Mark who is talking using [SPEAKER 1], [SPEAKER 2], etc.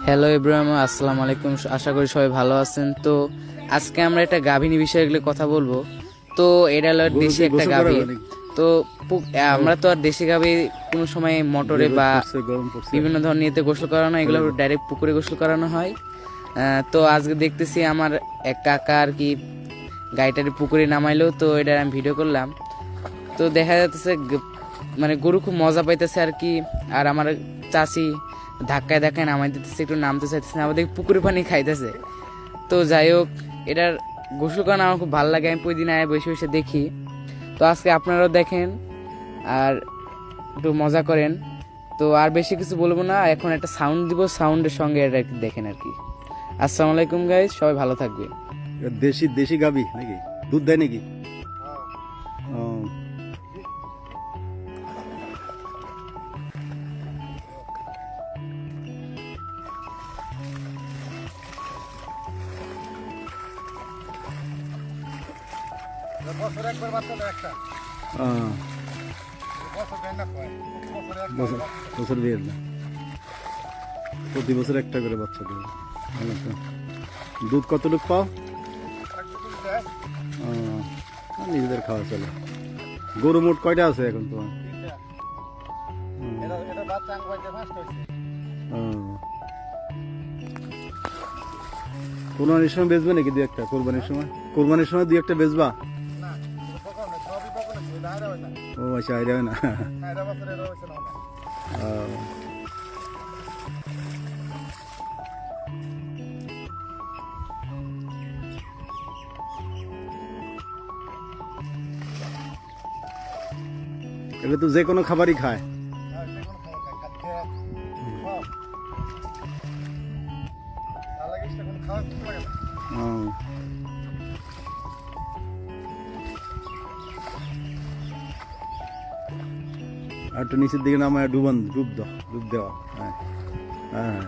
[SPEAKER 1] Hello Ibrahim, আসসালামু আলাইকুম। আশা করি সবাই ভালো আছেন। তো আজকে আমরা একটা গাভিনী বিষয়গুলো কথা বলবো। তো এটা হলো দেশি একটা গাভী। তো আমরা তো আর দেশি গাভী কোনো সময় মোটরে বা বিভিন্ন ধরনের ইয়েতে গোসল করানো, এগুলো ডাইরেক্ট পুকুরে গোসল করানো হয়। তো আজকে দেখতেছি আমার এক কাকা আর কি গাড়িটারে পুকুরে নামাইলো, তো এটা আমি ভিডিও করলাম। তো দেখা যাচ্ছে মানে গরু খুব মজা পাইতেছে আর কি। আর আমার চাচি ধাক্কায় ধাক্কায় নামাই দিতেছে, একটু নামতে চাইতেছে না, আমাদের পুকুরে পানি খাইতেছে। তো যাই হোক, এটার গোসল করানো আমার খুব ভালো লাগে, আমি প্রতিদিন আয় বসে বসে দেখি। তো আজকে আপনারাও দেখেন আর একটু মজা করেন। তো আর বেশি কিছু বলবো না, এখন একটা সাউন্ড দিব, সাউন্ডের সঙ্গে এটা একটু দেখেন আর কি। আসসালামু আলাইকুম গাইস, সবাই ভালো থাকবে।
[SPEAKER 2] দেশি দেশি গাবি নাকি? দুধ দেয় নাকি? ও, বছর দিয়ে না, প্রতি বছর একটা করে বাচ্চা দেবে। ভালো তো। দুধ কতটুকু পাও? নিজেদের খাওয়া চলে। গরু মোট কয়টা আছে এখন তোমার? কোরবানির সময় বেচবে নাকি দু একটা? কোরবানির সময় দু একটা বেচবা? ও আচ্ছা, আইডিয়া না। এটা তো যে কোনো খাবারই খায়। আর একটু নিচের দিকে নামায় ডুব দেওয়া। হ্যাঁ হ্যাঁ।